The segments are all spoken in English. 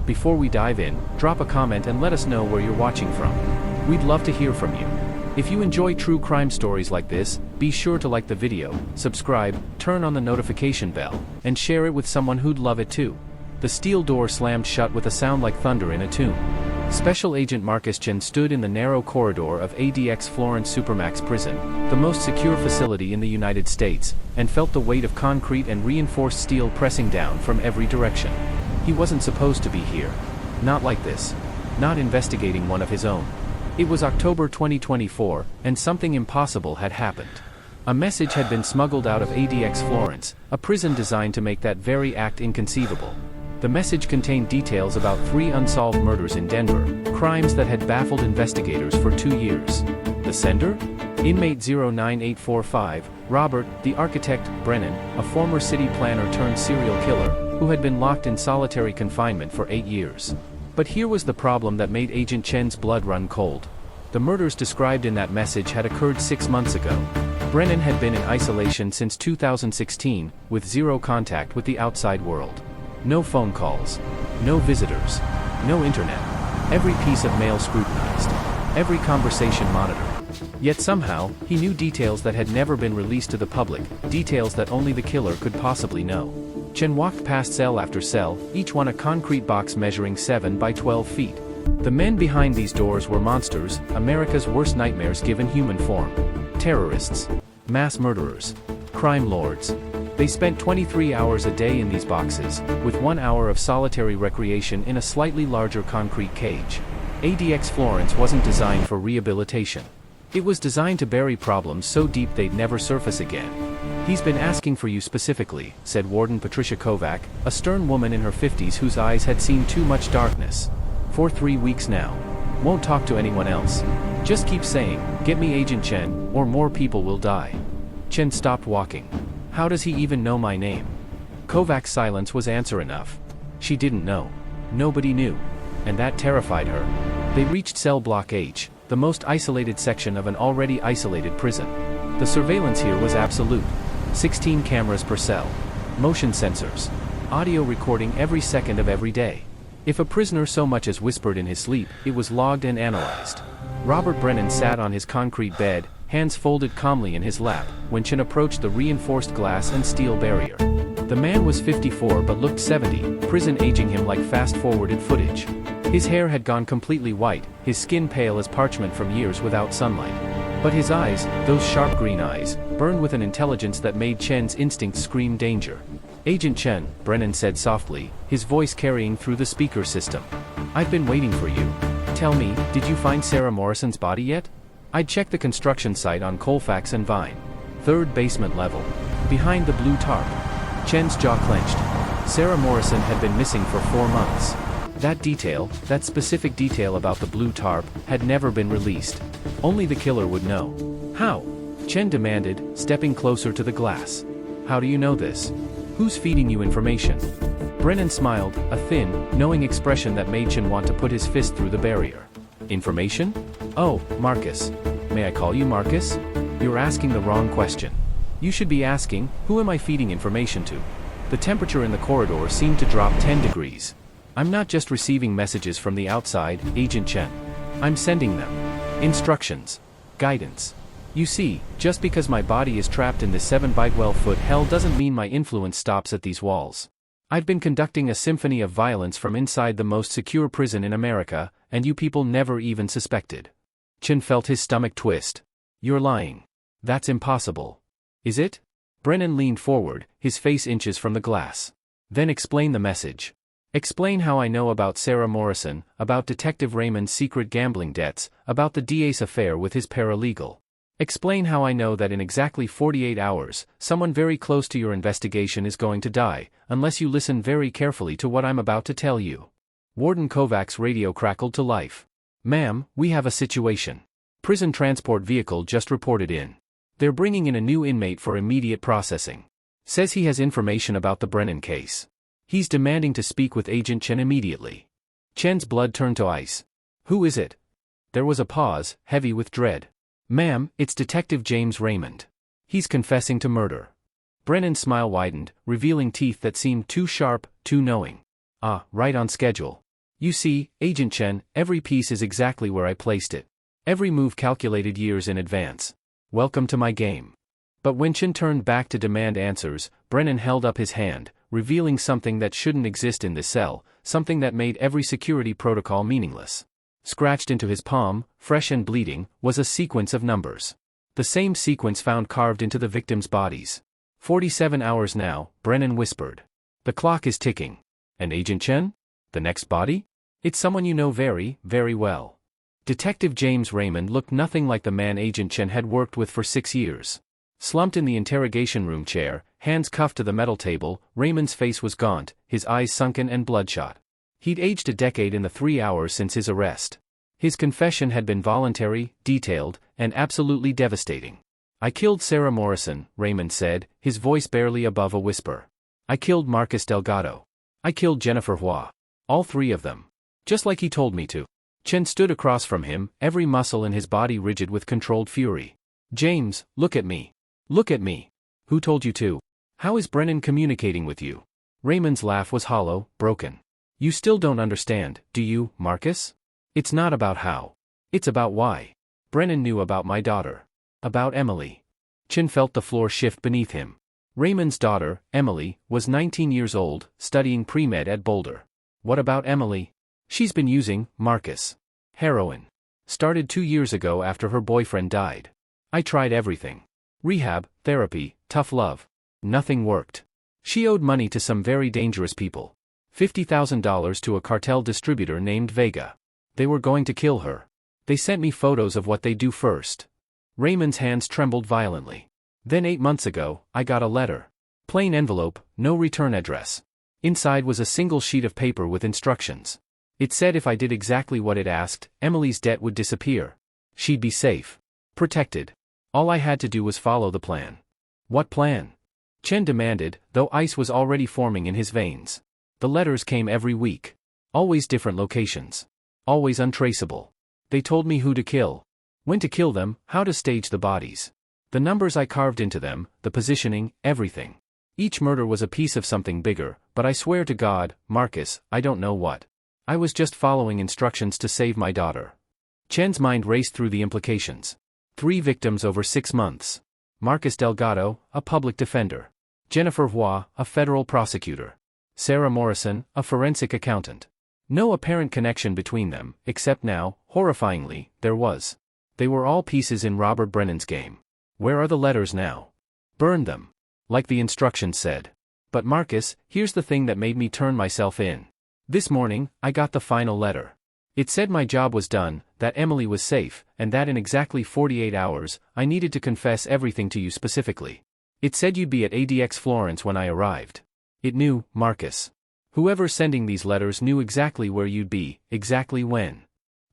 Before we dive in, drop a comment and let us know where you're watching from. We'd love to hear from you. If you enjoy true crime stories like this, be sure to like the video, subscribe, turn on the notification bell, and share it with someone who'd love it too. The steel door slammed shut with a sound like thunder in a tomb. Special Agent Marcus Chen stood in the narrow corridor of ADX Florence Supermax Prison, the most secure facility in the United States, and felt the weight of concrete and reinforced steel pressing down from every direction. He wasn't supposed to be here. Not like this. Not investigating one of his own. It was October 2024, and something impossible had happened. A message had been smuggled out of ADX Florence, a prison designed to make that very act inconceivable. The message contained details about 3 unsolved murders in Denver, crimes that had baffled investigators for 2 years. The sender? Inmate 09845, Robert, the architect, Brennan, a former city planner turned serial killer, who had been locked in solitary confinement for 8 years. But here was the problem that made Agent Chen's blood run cold. The murders described in that message had occurred 6 months ago. Brennan had been in isolation since 2016, with zero contact with the outside world. No phone calls. No visitors. No internet. Every piece of mail scrutinized. Every conversation monitored. Yet somehow, he knew details that had never been released to the public, details that only the killer could possibly know. Chen walked past cell after cell, each one a concrete box measuring 7 by 12 feet. The men behind these doors were monsters, America's worst nightmares given human form. Terrorists. Mass murderers. Crime lords. They spent 23 hours a day in these boxes, with 1 hour of solitary recreation in a slightly larger concrete cage. ADX Florence wasn't designed for rehabilitation. It was designed to bury problems so deep they'd never surface again. "He's been asking for you specifically," said Warden Patricia Kovac, a stern woman in her 50s whose eyes had seen too much darkness. "For 3 weeks now. Won't talk to anyone else. Just keep saying, 'Get me Agent Chen, or more people will die.'" Chen stopped walking. "How does he even know my name?" Kovac's silence was answer enough. She didn't know. Nobody knew. And that terrified her. They reached cell block H, the most isolated section of an already isolated prison. The surveillance here was absolute. 16 cameras per cell. Motion sensors. Audio recording every second of every day. If a prisoner so much as whispered in his sleep, it was logged and analyzed. Robert Brennan sat on his concrete bed, hands folded calmly in his lap, when Chen approached the reinforced glass and steel barrier. The man was 54 but looked 70, prison aging him like fast-forwarded footage. His hair had gone completely white, his skin pale as parchment from years without sunlight. But his eyes, those sharp green eyes, burned with an intelligence that made Chen's instincts scream danger. "Agent Chen," Brennan said softly, his voice carrying through the speaker system. "I've been waiting for you. Tell me, did you find Sarah Morrison's body yet?" "I'd checked the construction site on Colfax and Vine. 3rd basement level. Behind the blue tarp." Chen's jaw clenched. Sarah Morrison had been missing for 4 months. That detail, that specific detail about the blue tarp, had never been released. Only the killer would know. "How?" Chen demanded, stepping closer to the glass. "How do you know this? Who's feeding you information?" Brennan smiled, a thin, knowing expression that made Chen want to put his fist through the barrier. "Information? Oh, Marcus. May I call you Marcus? You're asking the wrong question. You should be asking, who am I feeding information to?" The temperature in the corridor seemed to drop 10 degrees. "I'm not just receiving messages from the outside, Agent Chen. I'm sending them. Instructions. Guidance. You see, just because my body is trapped in this 7 by 12 foot hell doesn't mean my influence stops at these walls. I've been conducting a symphony of violence from inside the most secure prison in America, and you people never even suspected." Chen felt his stomach twist. "You're lying. That's impossible." "Is it?" Brennan leaned forward, his face inches from the glass. "Then explain the message. Explain how I know about Sarah Morrison, about Detective Raymond's secret gambling debts, about the DA's affair with his paralegal. Explain how I know that in exactly 48 hours, someone very close to your investigation is going to die, unless you listen very carefully to what I'm about to tell you." Warden Kovac's radio crackled to life. "Ma'am, we have a situation. Prison transport vehicle just reported in. They're bringing in a new inmate for immediate processing. Says he has information about the Brennan case. He's demanding to speak with Agent Chen immediately." Chen's blood turned to ice. "Who is it?" There was a pause, heavy with dread. "Ma'am, it's Detective James Raymond. He's confessing to murder." Brennan's smile widened, revealing teeth that seemed too sharp, too knowing. "Ah, right on schedule. You see, Agent Chen, every piece is exactly where I placed it. Every move calculated years in advance. Welcome to my game. But when Chen turned back to demand answers, Brennan held up his hand, revealing something that shouldn't exist in this cell, something that made every security protocol meaningless. Scratched into his palm, fresh and bleeding, was a sequence of numbers. The same sequence found carved into the victims' bodies. 47 hours now, Brennan whispered. The clock is ticking. And Agent Chen? The next body? It's someone you know very, very well. Detective James Raymond looked nothing like the man Agent Chen had worked with for 6 years. Slumped in the interrogation room chair, hands cuffed to the metal table, Raymond's face was gaunt, his eyes sunken and bloodshot. He'd aged a decade in the 3 hours since his arrest. His confession had been voluntary, detailed, and absolutely devastating. I killed Sarah Morrison, Raymond said, his voice barely above a whisper. I killed Marcus Delgado. I killed Jennifer Hua. All 3 of them. Just like he told me to. Chen stood across from him, every muscle in his body rigid with controlled fury. James, look at me. Look at me. Who told you to? How is Brennan communicating with you? Raymond's laugh was hollow, broken. You still don't understand, do you, Marcus? It's not about how. It's about why. Brennan knew about my daughter. About Emily. Chen felt the floor shift beneath him. Raymond's daughter, Emily, was 19 years old, studying pre-med at Boulder. What about Emily? She's been using, Marcus. Heroin. Started 2 years ago after her boyfriend died. I tried everything. Rehab, therapy, tough love. Nothing worked. She owed money to some very dangerous people. $50,000 to a cartel distributor named Vega. They were going to kill her. They sent me photos of what they do first. Raymond's hands trembled violently. Then 8 months ago, I got a letter. Plain envelope, no return address. Inside was a single sheet of paper with instructions. It said if I did exactly what it asked, Emily's debt would disappear. She'd be safe. Protected. All I had to do was follow the plan. What plan? Chen demanded, though ice was already forming in his veins. The letters came every week. Always different locations. Always untraceable. They told me who to kill. When to kill them, how to stage the bodies. The numbers I carved into them, the positioning, everything. Each murder was a piece of something bigger, but I swear to God, Marcus, I don't know what. I was just following instructions to save my daughter. Chen's mind raced through the implications. 3 victims over 6 months. Marcus Delgado, a public defender. Jennifer Hua, a federal prosecutor. Sarah Morrison, a forensic accountant. No apparent connection between them, except now, horrifyingly, there was. They were all pieces in Robert Brennan's game. Where are the letters now? Burn them. Like the instructions said. But Marcus, here's the thing that made me turn myself in. This morning, I got the final letter. It said my job was done, that Emily was safe, and that in exactly 48 hours, I needed to confess everything to you specifically. It said you'd be at ADX Florence when I arrived. It knew, Marcus. Whoever sending these letters knew exactly where you'd be, exactly when.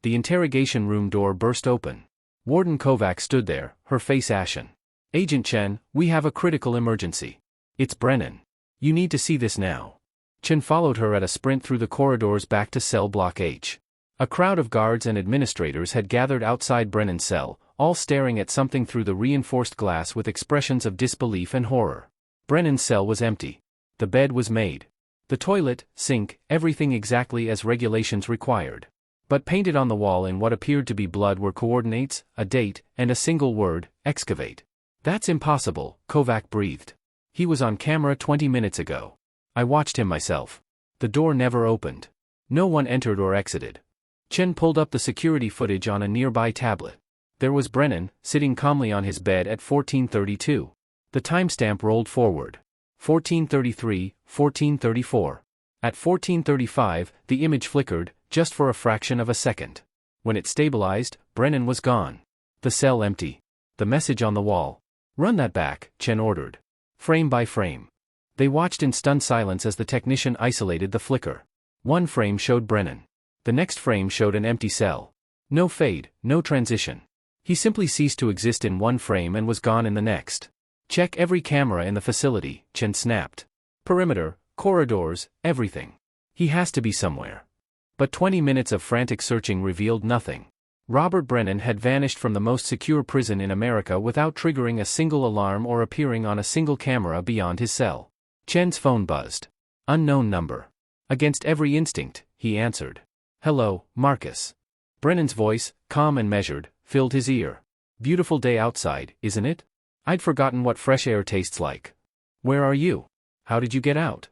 The interrogation room door burst open. Warden Kovac stood there, her face ashen. Agent Chen, we have a critical emergency. It's Brennan. You need to see this now. Chen followed her at a sprint through the corridors back to cell block H. A crowd of guards and administrators had gathered outside Brennan's cell, all staring at something through the reinforced glass with expressions of disbelief and horror. Brennan's cell was empty. The bed was made. The toilet, sink, everything exactly as regulations required. But painted on the wall in what appeared to be blood were coordinates, a date, and a single word, excavate. That's impossible, Kovac breathed. He was on camera 20 minutes ago. I watched him myself. The door never opened. No one entered or exited. Chen pulled up the security footage on a nearby tablet. There was Brennan, sitting calmly on his bed at 14:32. The timestamp rolled forward. 14:33, 14:34. At 14:35, the image flickered, just for a fraction of a second. When it stabilized, Brennan was gone. The cell empty. The message on the wall. Run that back, Chen ordered. Frame by frame. They watched in stunned silence as the technician isolated the flicker. One frame showed Brennan. The next frame showed an empty cell. No fade, no transition. He simply ceased to exist in one frame and was gone in the next. Check every camera in the facility, Chen snapped. Perimeter, corridors, everything. He has to be somewhere. But 20 minutes of frantic searching revealed nothing. Robert Brennan had vanished from the most secure prison in America without triggering a single alarm or appearing on a single camera beyond his cell. Chen's phone buzzed. Unknown number. Against every instinct, he answered. Hello, Marcus. Brennan's voice, calm and measured, filled his ear. Beautiful day outside, isn't it? I'd forgotten what fresh air tastes like. Where are you? How did you get out?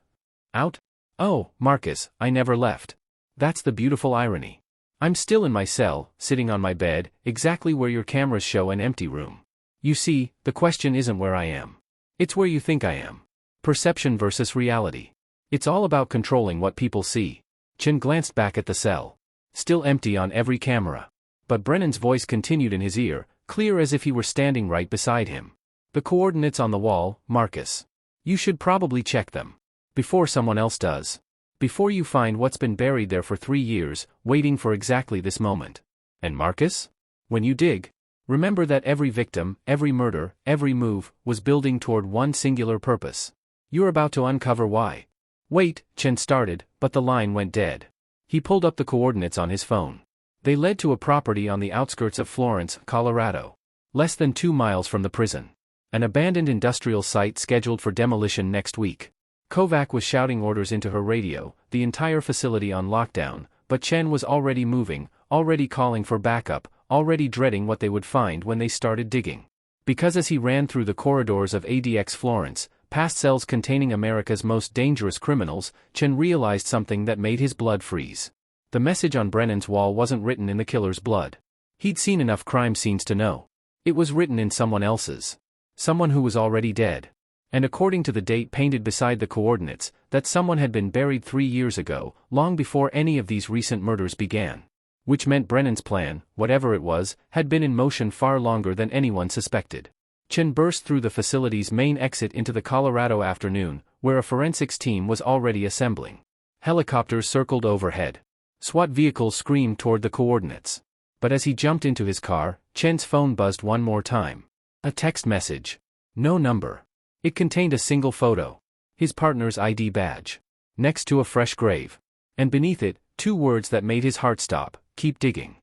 Out? Oh, Marcus, I never left. That's the beautiful irony. I'm still in my cell, sitting on my bed, exactly where your cameras show an empty room. You see, the question isn't where I am. It's where you think I am. Perception versus reality. It's all about controlling what people see. Chen glanced back at the cell. Still empty on every camera. But Brennan's voice continued in his ear, clear as if he were standing right beside him. The coordinates on the wall, Marcus. You should probably check them. Before someone else does. Before you find what's been buried there for 3 years, waiting for exactly this moment. And Marcus? When you dig, remember that every victim, every murder, every move, was building toward one singular purpose. You're about to uncover why. Wait, Chen started, but the line went dead. He pulled up the coordinates on his phone. They led to a property on the outskirts of Florence, Colorado. Less than 2 miles from the prison. An abandoned industrial site scheduled for demolition next week. Kovac was shouting orders into her radio, the entire facility on lockdown, but Chen was already moving, already calling for backup, already dreading what they would find when they started digging. Because as he ran through the corridors of ADX Florence, past cells containing America's most dangerous criminals, Chen realized something that made his blood freeze. The message on Brennan's wall wasn't written in the killer's blood. He'd seen enough crime scenes to know. It was written in someone else's. Someone who was already dead. And according to the date painted beside the coordinates, that someone had been buried 3 years ago, long before any of these recent murders began. Which meant Brennan's plan, whatever it was, had been in motion far longer than anyone suspected. Chen burst through the facility's main exit into the Colorado afternoon, where a forensics team was already assembling. Helicopters circled overhead. SWAT vehicles screamed toward the coordinates. But as he jumped into his car, Chen's phone buzzed one more time. A text message. No number. It contained a single photo. His partner's ID badge. Next to a fresh grave. And beneath it, 2 words that made his heart stop: keep digging.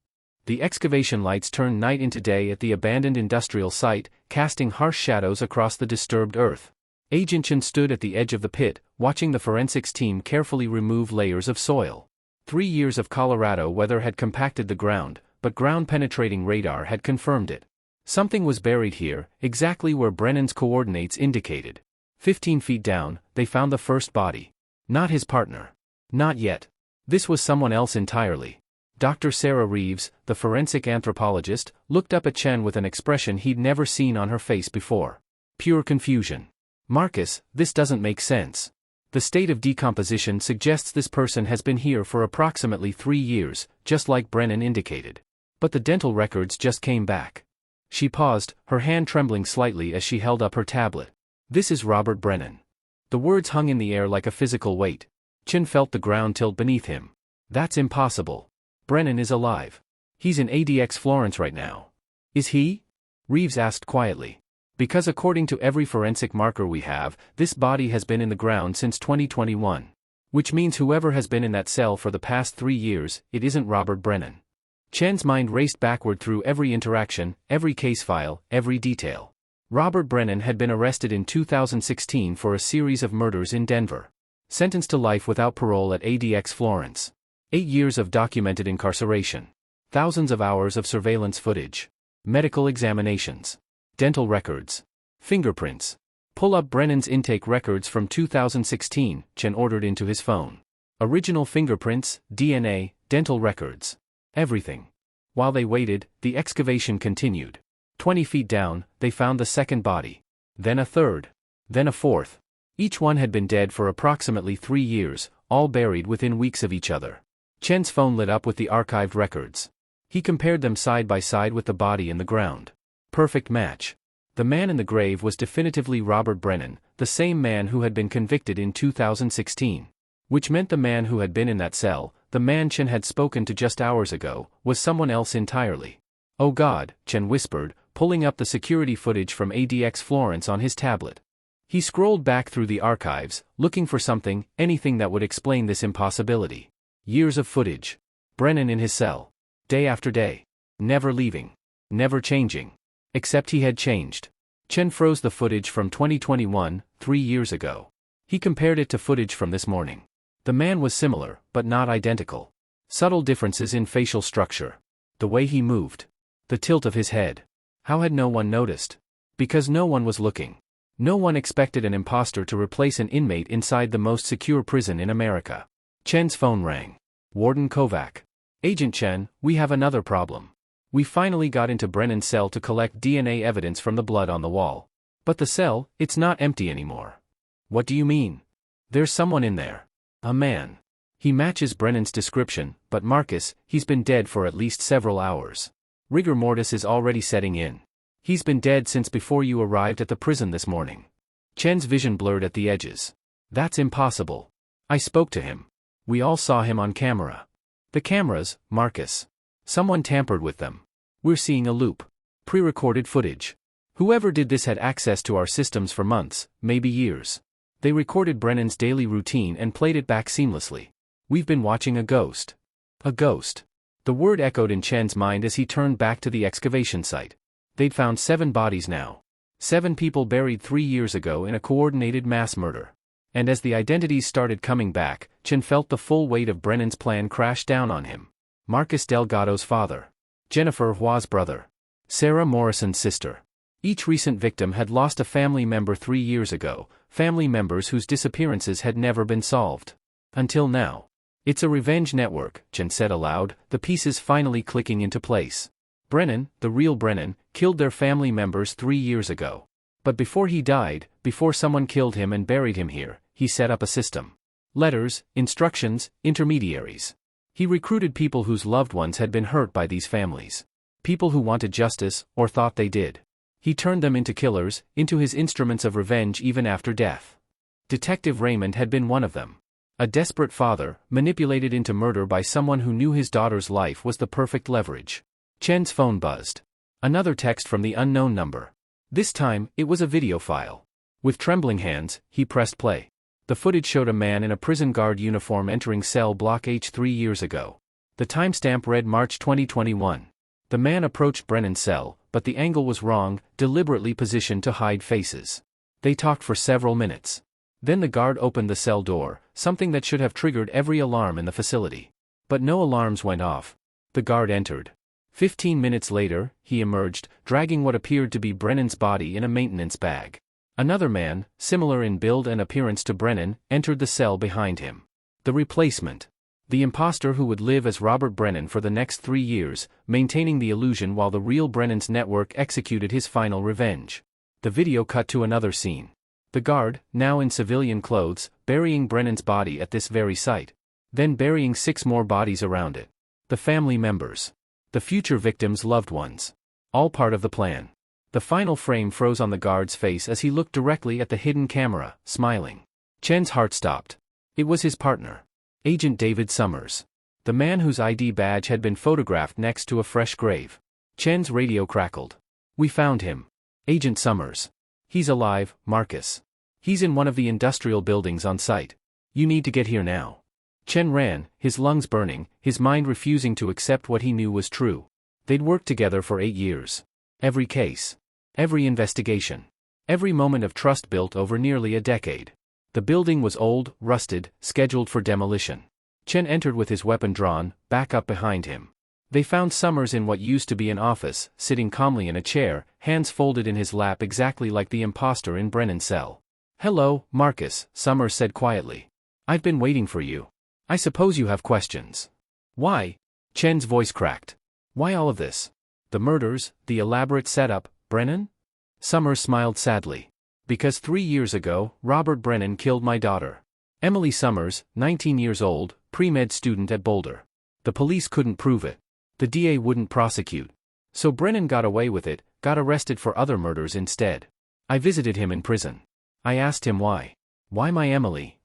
The excavation lights turned night into day at the abandoned industrial site, casting harsh shadows across the disturbed earth. Agent Chen stood at the edge of the pit, watching the forensics team carefully remove layers of soil. 3 years of Colorado weather had compacted the ground, but ground-penetrating radar had confirmed it. Something was buried here, exactly where Brennan's coordinates indicated. 15 feet down, they found the first body. Not his partner. Not yet. This was someone else entirely. Dr. Sarah Reeves, the forensic anthropologist, looked up at Chen with an expression he'd never seen on her face before. Pure confusion. Marcus, this doesn't make sense. The state of decomposition suggests this person has been here for approximately 3 years, just like Brennan indicated. But the dental records just came back. She paused, her hand trembling slightly as she held up her tablet. This is Robert Brennan. The words hung in the air like a physical weight. Chen felt the ground tilt beneath him. That's impossible. Brennan is alive. He's in ADX Florence right now. Is he? Reeves asked quietly. Because according to every forensic marker we have, this body has been in the ground since 2021. Which means whoever has been in that cell for the past 3 years, it isn't Robert Brennan. Chen's mind raced backward through every interaction, every case file, every detail. Robert Brennan had been arrested in 2016 for a series of murders in Denver. Sentenced to life without parole at ADX Florence. 8 years of documented incarceration. Thousands of hours of surveillance footage. Medical examinations. Dental records. Fingerprints. Pull up Brennan's intake records from 2016, Chen ordered into his phone. Original fingerprints, DNA, dental records. Everything. While they waited, the excavation continued. 20 feet down, they found the second body. Then a third. Then a fourth. Each one had been dead for approximately 3 years, all buried within weeks of each other. Chen's phone lit up with the archived records. He compared them side by side with the body in the ground. Perfect match. The man in the grave was definitively Robert Brennan, the same man who had been convicted in 2016. Which meant the man who had been in that cell, the man Chen had spoken to just hours ago, was someone else entirely. Oh God, Chen whispered, pulling up the security footage from ADX Florence on his tablet. He scrolled back through the archives, looking for something, anything that would explain this impossibility. Years of footage. Brennan in his cell. Day after day. Never leaving. Never changing. Except he had changed. Chen froze the footage from 2021, 3 years ago. He compared it to footage from this morning. The man was similar, but not identical. Subtle differences in facial structure. The way he moved. The tilt of his head. How had no one noticed? Because no one was looking. No one expected an imposter to replace an inmate inside the most secure prison in America. Chen's phone rang. Warden Kovac. Agent Chen, we have another problem. We finally got into Brennan's cell to collect DNA evidence from the blood on the wall. But the cell, it's not empty anymore. What do you mean? There's someone in there. A man. He matches Brennan's description, but Marcus, he's been dead for at least several hours. Rigor mortis is already setting in. He's been dead since before you arrived at the prison this morning. Chen's vision blurred at the edges. That's impossible. I spoke to him. We all saw him on camera. The cameras, Marcus. Someone tampered with them. We're seeing a loop. Pre-recorded footage. Whoever did this had access to our systems for months, maybe years. They recorded Brennan's daily routine and played it back seamlessly. We've been watching a ghost. A ghost. The word echoed in Chen's mind as he turned back to the excavation site. They'd found 7 bodies now. 7 people buried 3 years ago in a coordinated mass murder. And as the identities started coming back, Chen felt the full weight of Brennan's plan crash down on him. Marcus Delgado's father. Jennifer Hua's brother. Sarah Morrison's sister. Each recent victim had lost a family member 3 years ago, family members whose disappearances had never been solved. Until now. It's a revenge network, Chen said aloud, the pieces finally clicking into place. Brennan, the real Brennan, killed their family members 3 years ago. But before he died, before someone killed him and buried him here, he set up a system. Letters, instructions, intermediaries. He recruited people whose loved ones had been hurt by these families. People who wanted justice, or thought they did. He turned them into killers, into his instruments of revenge even after death. Detective Raymond had been one of them. A desperate father, manipulated into murder by someone who knew his daughter's life was the perfect leverage. Chen's phone buzzed. Another text from the unknown number. This time, it was a video file. With trembling hands, he pressed play. The footage showed a man in a prison guard uniform entering cell block H 3 years ago. The timestamp read March 2021. The man approached Brennan's cell, but the angle was wrong, deliberately positioned to hide faces. They talked for several minutes. Then the guard opened the cell door, something that should have triggered every alarm in the facility. But no alarms went off. The guard entered. 15 minutes later, he emerged, dragging what appeared to be Brennan's body in a maintenance bag. Another man, similar in build and appearance to Brennan, entered the cell behind him. The replacement. The imposter who would live as Robert Brennan for the next 3 years, maintaining the illusion while the real Brennan's network executed his final revenge. The video cut to another scene. The guard, now in civilian clothes, burying Brennan's body at this very site. Then burying 6 more bodies around it. The family members. The future victims' loved ones. All part of the plan. The final frame froze on the guard's face as he looked directly at the hidden camera, smiling. Chen's heart stopped. It was his partner. Agent David Summers. The man whose ID badge had been photographed next to a fresh grave. Chen's radio crackled. We found him. Agent Summers. He's alive, Marcus. He's in one of the industrial buildings on site. You need to get here now. Chen ran, his lungs burning, his mind refusing to accept what he knew was true. They'd worked together for 8 years. Every case. Every investigation. Every moment of trust built over nearly a decade. The building was old, rusted, scheduled for demolition. Chen entered with his weapon drawn, back up behind him. They found Summers in what used to be an office, sitting calmly in a chair, hands folded in his lap exactly like the imposter in Brennan's cell. Hello, Marcus, Summers said quietly. I've been waiting for you. I suppose you have questions. Why? Chen's voice cracked. Why all of this? The murders, the elaborate setup, Brennan? Summers smiled sadly. Because 3 years ago, Robert Brennan killed my daughter. Emily Summers, 19 years old, pre-med student at Boulder. The police couldn't prove it. The DA wouldn't prosecute. So Brennan got away with it, got arrested for other murders instead. I visited him in prison. I asked him why. Why my Emily?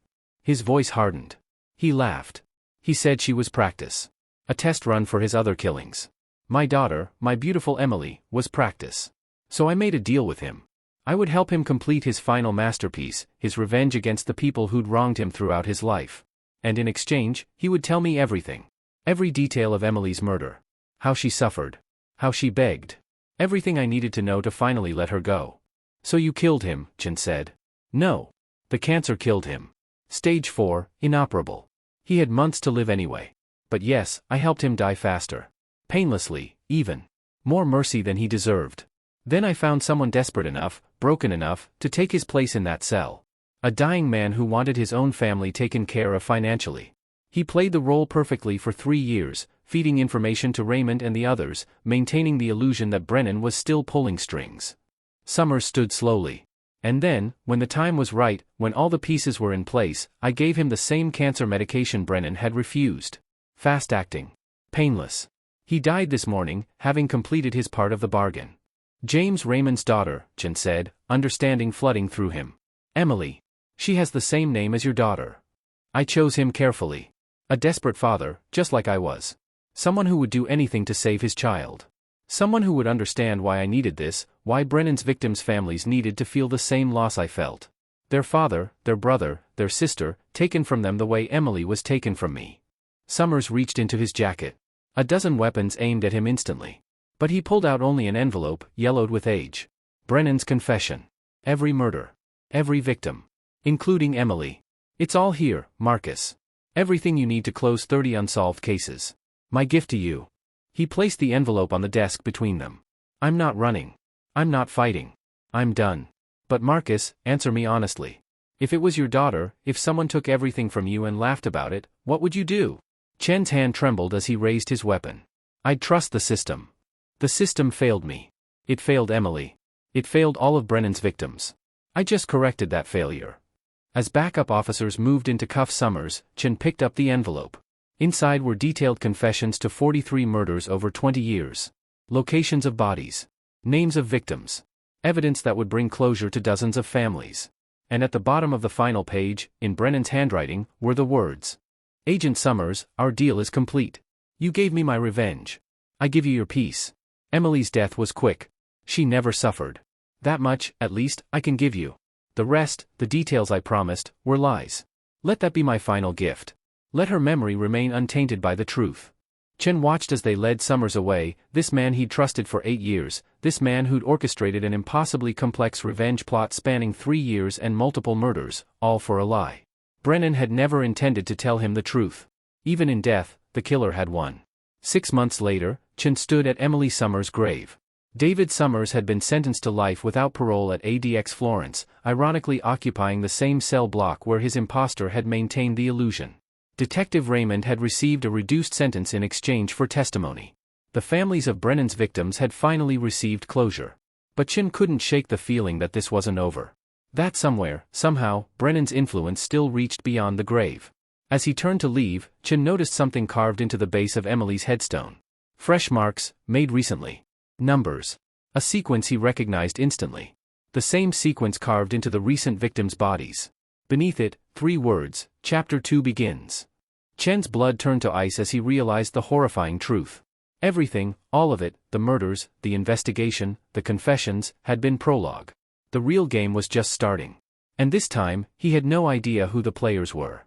His voice hardened. He laughed. He said she was practice. A test run for his other killings. My daughter, my beautiful Emily, was practice. So I made a deal with him. I would help him complete his final masterpiece, his revenge against the people who'd wronged him throughout his life. And in exchange, he would tell me everything. Every detail of Emily's murder. How she suffered. How she begged. Everything I needed to know to finally let her go. So you killed him, Chen said. No. The cancer killed him. Stage 4, inoperable. He had months to live anyway. But yes, I helped him die faster. Painlessly, even. More mercy than he deserved. Then I found someone desperate enough, broken enough, to take his place in that cell. A dying man who wanted his own family taken care of financially. He played the role perfectly for 3 years, feeding information to Raymond and the others, maintaining the illusion that Brennan was still pulling strings. Summers stood slowly. And then, when the time was right, when all the pieces were in place, I gave him the same cancer medication Brennan had refused. Fast-acting. Painless. He died this morning, having completed his part of the bargain. James Raymond's daughter, Chen said, understanding flooding through him. Emily. She has the same name as your daughter. I chose him carefully. A desperate father, just like I was. Someone who would do anything to save his child. Someone who would understand why I needed this, why Brennan's victims' families needed to feel the same loss I felt. Their father, their brother, their sister, taken from them the way Emily was taken from me. Summers reached into his jacket. A dozen weapons aimed at him instantly. But he pulled out only an envelope, yellowed with age. Brennan's confession. Every murder. Every victim. Including Emily. It's all here, Marcus. Everything you need to close 30 unsolved cases. My gift to you. He placed the envelope on the desk between them. I'm not running. I'm not fighting. I'm done. But Marcus, answer me honestly. If it was your daughter, if someone took everything from you and laughed about it, what would you do? Chen's hand trembled as he raised his weapon. I'd trust the system. The system failed me. It failed Emily. It failed all of Brennan's victims. I just corrected that failure. As backup officers moved in to cuff Summers, Chen picked up the envelope. Inside were detailed confessions to 43 murders over 20 years. Locations of bodies. Names of victims. Evidence that would bring closure to dozens of families. And at the bottom of the final page, in Brennan's handwriting, were the words. Agent Summers, our deal is complete. You gave me my revenge. I give you your peace. Emily's death was quick. She never suffered. That much, at least, I can give you. The rest, the details I promised, were lies. Let that be my final gift. Let her memory remain untainted by the truth. Chen watched as they led Summers away, this man he'd trusted for 8 years, this man who'd orchestrated an impossibly complex revenge plot spanning 3 years and multiple murders, all for a lie. Brennan had never intended to tell him the truth. Even in death, the killer had won. 6 months later, Chen stood at Emily Summers' grave. David Summers had been sentenced to life without parole at ADX Florence, ironically occupying the same cell block where his imposter had maintained the illusion. Detective Raymond had received a reduced sentence in exchange for testimony. The families of Brennan's victims had finally received closure. But Chen couldn't shake the feeling that this wasn't over. That somewhere, somehow, Brennan's influence still reached beyond the grave. As he turned to leave, Chen noticed something carved into the base of Emily's headstone. Fresh marks, made recently. Numbers. A sequence he recognized instantly. The same sequence carved into the recent victims' bodies. Beneath it, 3 words, Chapter 2 begins. Chen's blood turned to ice as he realized the horrifying truth. Everything, all of it, the murders, the investigation, the confessions, had been prologue. The real game was just starting. And this time, he had no idea who the players were.